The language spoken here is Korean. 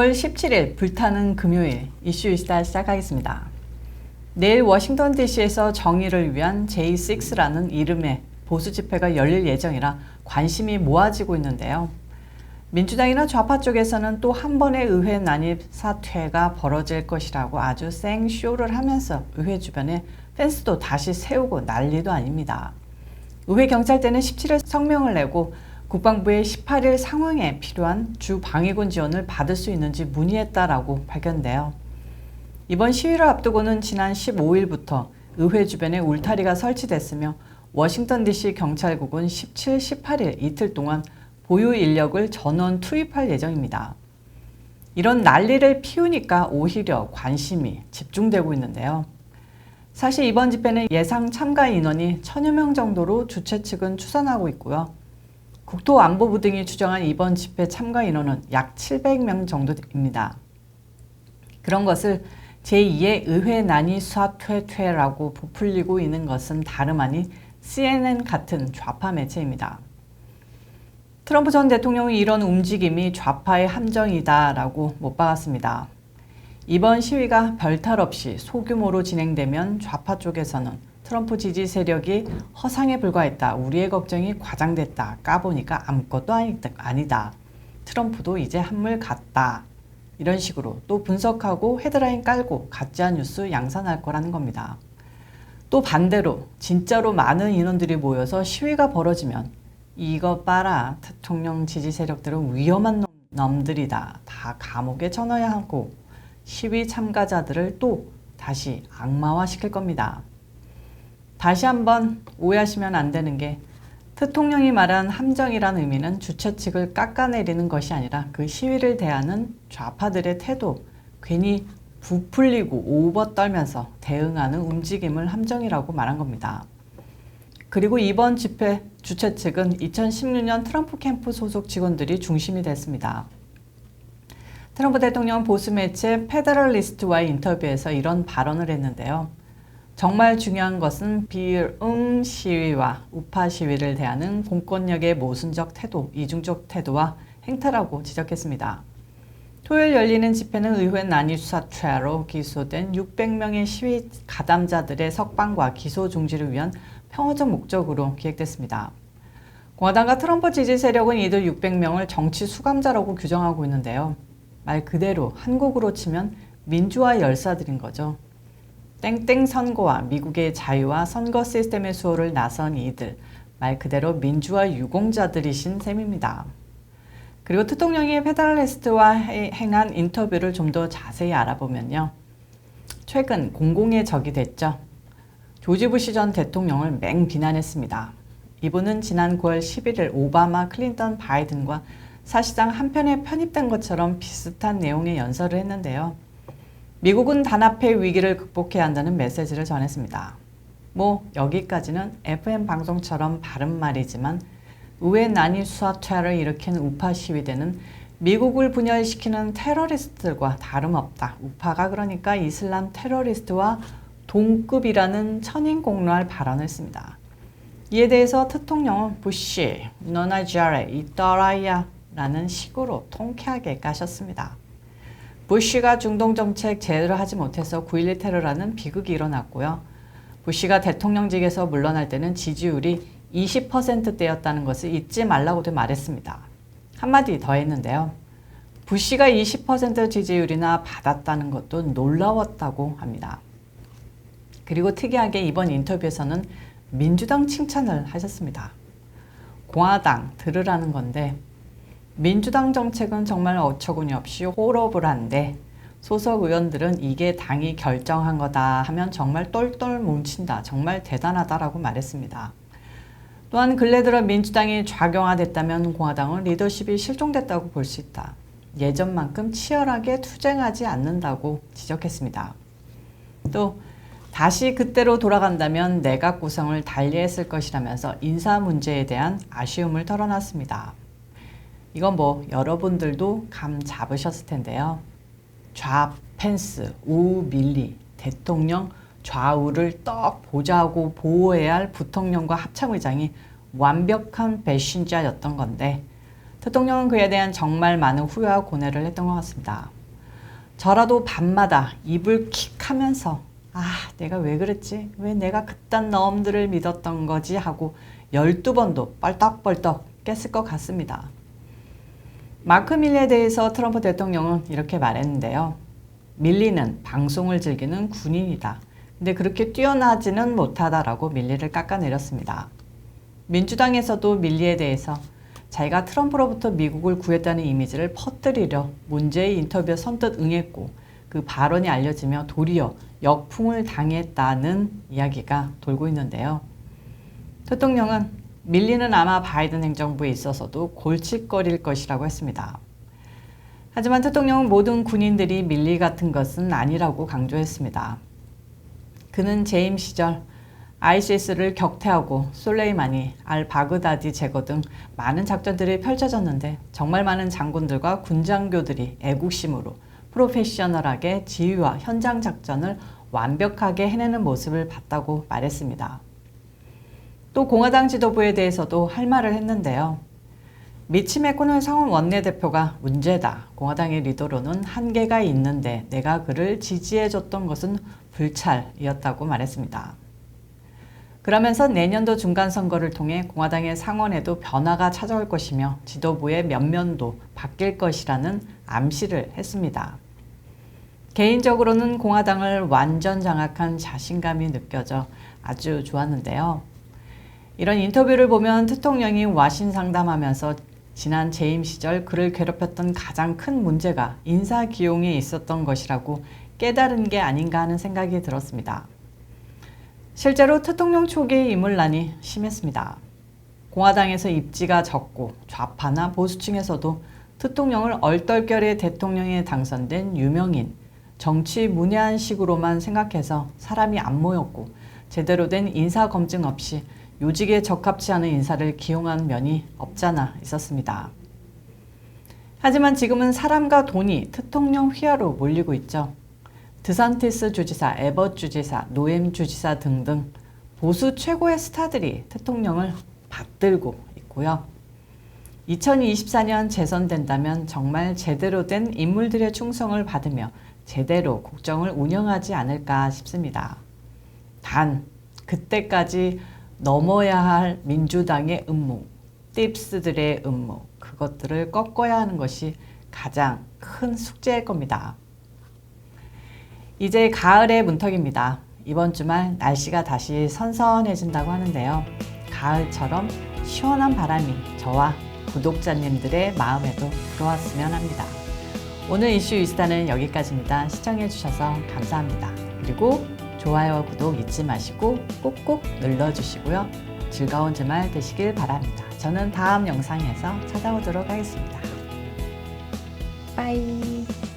9월 17일 불타는 금요일 이슈 이스타 시작하겠습니다. 내일 워싱턴 DC에서 정의를 위한 J6라는 이름의 보수 집회가 열릴 예정이라 관심이 모아지고 있는데요. 민주당이나 좌파 쪽에서는 또 한 번의 의회 난입 사퇴가 벌어질 것이라고 아주 생쇼를 하면서 의회 주변에 펜스도 다시 세우고 난리도 아닙니다. 의회 경찰대는 17일 성명을 내고 국방부에 18일 상황에 필요한 주 방위군 지원을 받을 수 있는지 문의했다라고 밝혔는데요. 이번 시위를 앞두고는 지난 15일부터 의회 주변에 울타리가 설치됐으며 워싱턴 DC 경찰국은 17, 18일 이틀 동안 보유 인력을 전원 투입할 예정입니다. 이런 난리를 피우니까 오히려 관심이 집중되고 있는데요. 사실 이번 집회는 예상 참가 인원이 1000여 명 정도로 주최 측은 추산하고 있고요. 국토안보부 등이 추정한 이번 집회 참가 인원은 약 700명 정도입니다. 그런 것을 제2의 의회 난입 사퇴라고 부풀리고 있는 것은 다름 아닌 CNN 같은 좌파 매체입니다. 트럼프 전 대통령이 이런 움직임이 좌파의 함정이다라고 못 박았습니다. 이번 시위가 별탈 없이 소규모로 진행되면 좌파 쪽에서는 트럼프 지지 세력이 허상에 불과했다. 우리의 걱정이 과장됐다. 까보니까 아무것도 아니다. 트럼프도 이제 한물 갔다. 이런 식으로 또 분석하고 헤드라인 깔고 가짜뉴스 양산할 거라는 겁니다. 또 반대로 진짜로 많은 인원들이 모여서 시위가 벌어지면 이거 봐라. 대통령 지지 세력들은 위험한 놈들이다. 다 감옥에 쳐넣어야 하고 시위 참가자들을 또 다시 악마화시킬 겁니다. 다시 한번 오해하시면 안 되는 게 대통령이 말한 함정이라는 의미는 주최 측을 깎아내리는 것이 아니라 그 시위를 대하는 좌파들의 태도, 괜히 부풀리고 오버 떨면서 대응하는 움직임을 함정이라고 말한 겁니다. 그리고 이번 집회 주최 측은 2016년 트럼프 캠프 소속 직원들이 중심이 됐습니다. 트럼프 대통령 보수 매체 페더럴리스트와의 인터뷰에서 이런 발언을 했는데요. 정말 중요한 것은 비응 시위와 우파 시위를 대하는 공권력의 모순적 태도, 이중적 태도와 행태라고 지적했습니다. 토요일 열리는 집회는 의회 난입 사퇴로 기소된 600명의 시위 가담자들의 석방과 기소 중지를 위한 평화적 목적으로 기획됐습니다. 공화당과 트럼프 지지 세력은 이들 600명을 정치 수감자라고 규정하고 있는데요. 말 그대로 한국으로 치면 민주화 열사들인 거죠. 땡땡 선거와 미국의 자유와 선거 시스템의 수호를 나선 이들, 말 그대로 민주화 유공자들이신 셈입니다. 그리고 대통령이 페더럴리스트와 행한 인터뷰를 좀 더 자세히 알아보면요. 최근 공공의 적이 됐죠. 조지 부시 전 대통령을 맹비난했습니다. 이분은 지난 9월 11일 오바마, 클린턴, 바이든과 사실상 한편에 편입된 것처럼 비슷한 내용의 연설을 했는데요. 미국은 단합의 위기를 극복해야 한다는 메시지를 전했습니다. 여기까지는 FM 방송처럼 바른 말이지만 의회 난입 사퇴를 일으킨 우파 시위대는 미국을 분열시키는 테러리스트들과 다름없다. 우파가 그러니까 이슬람 테러리스트와 동급이라는 천인공노할 발언을 했습니다. 이에 대해서 대통령은 부시, 너나 잘해, 이 떠라이야 라는 식으로 통쾌하게 까셨습니다. 부시가 중동정책 제대로 하지 못해서 9.11 테러라는 비극이 일어났고요. 부시가 대통령직에서 물러날 때는 지지율이 20%대였다는 것을 잊지 말라고도 말했습니다. 한마디 더 했는데요. 부시가 20% 지지율이나 받았다는 것도 놀라웠다고 합니다. 그리고 특이하게 이번 인터뷰에서는 민주당 칭찬을 하셨습니다. 공화당 들으라는 건데 민주당 정책은 정말 어처구니 없이 호러블한데 소속 의원들은 이게 당이 결정한 거다 하면 정말 똘똘 뭉친다. 정말 대단하다라고 말했습니다. 또한 근래 들어 민주당이 좌경화됐다면 공화당은 리더십이 실종됐다고 볼 수 있다. 예전만큼 치열하게 투쟁하지 않는다고 지적했습니다. 또 다시 그때로 돌아간다면 내각 구성을 달리했을 것이라면서 인사 문제에 대한 아쉬움을 털어놨습니다. 이건 여러분들도 감 잡으셨을 텐데요. 좌 펜스, 우 밀리, 대통령 좌우를 떡 보좌하고 보호해야 할 부통령과 합참의장이 완벽한 배신자였던 건데 대통령은 그에 대한 정말 많은 후회와 고뇌를 했던 것 같습니다. 저라도 밤마다 입을 킥 하면서 내가 왜 그랬지? 왜 내가 그딴 놈들을 믿었던 거지? 하고 12번도 뻘떡뻘떡 깼을 것 같습니다. 마크 밀리에 대해서 트럼프 대통령은 이렇게 말했는데요. 밀리는 방송을 즐기는 군인이다. 근데 그렇게 뛰어나지는 못하다라고 밀리를 깎아내렸습니다. 민주당에서도 밀리에 대해서 자기가 트럼프로부터 미국을 구했다는 이미지를 퍼뜨리려 문제의 인터뷰에 선뜻 응했고 그 발언이 알려지며 도리어 역풍을 당했다는 이야기가 돌고 있는데요. 대통령은 밀리는 아마 바이든 행정부에 있어서도 골칫거릴 것이라고 했습니다. 하지만 대통령은 모든 군인들이 밀리 같은 것은 아니라고 강조했습니다. 그는 재임 시절 ISIS를 격퇴하고 솔레이마니, 알바그다디 제거 등 많은 작전들이 펼쳐졌는데 정말 많은 장군들과 군장교들이 애국심으로 프로페셔널하게 지휘와 현장 작전을 완벽하게 해내는 모습을 봤다고 말했습니다. 또 공화당 지도부에 대해서도 할 말을 했는데요. 미치 매코넬 상원 원내대표가 문제다. 공화당의 리더로는 한계가 있는데 내가 그를 지지해줬던 것은 불찰이었다고 말했습니다. 그러면서 내년도 중간선거를 통해 공화당의 상원에도 변화가 찾아올 것이며 지도부의 면면도 바뀔 것이라는 암시를 했습니다. 개인적으로는 공화당을 완전 장악한 자신감이 느껴져 아주 좋았는데요. 이런 인터뷰를 보면 대통령이 와신 상담하면서 지난 재임 시절 그를 괴롭혔던 가장 큰 문제가 인사 기용에 있었던 것이라고 깨달은 게 아닌가 하는 생각이 들었습니다. 실제로 대통령 초기의 인물난이 심했습니다. 공화당에서 입지가 적고 좌파나 보수층에서도 대통령을 얼떨결에 대통령에 당선된 유명인, 정치 문외한 식으로만 생각해서 사람이 안 모였고 제대로 된 인사 검증 없이 요직에 적합치 않은 인사를 기용한 면이 없잖아 있었습니다. 하지만 지금은 사람과 돈이 대통령 휘하로 몰리고 있죠. 드산티스 주지사, 에벗 주지사, 노엠 주지사 등등 보수 최고의 스타들이 대통령을 받들고 있고요. 2024년 재선된다면 정말 제대로 된 인물들의 충성을 받으며 제대로 국정을 운영하지 않을까 싶습니다. 단 그때까지 넘어야 할 민주당의 음모, 팁스들의 음모, 그것들을 꺾어야 하는 것이 가장 큰 숙제일 겁니다. 이제 가을의 문턱입니다. 이번 주말 날씨가 다시 선선해진다고 하는데요. 가을처럼 시원한 바람이 저와 구독자님들의 마음에도 들어왔으면 합니다. 오늘 이슈 이스타는 여기까지입니다. 시청해주셔서 감사합니다. 그리고 좋아요와 구독 잊지 마시고 꼭꼭 눌러주시고요. 즐거운 주말 되시길 바랍니다. 저는 다음 영상에서 찾아오도록 하겠습니다. 빠이.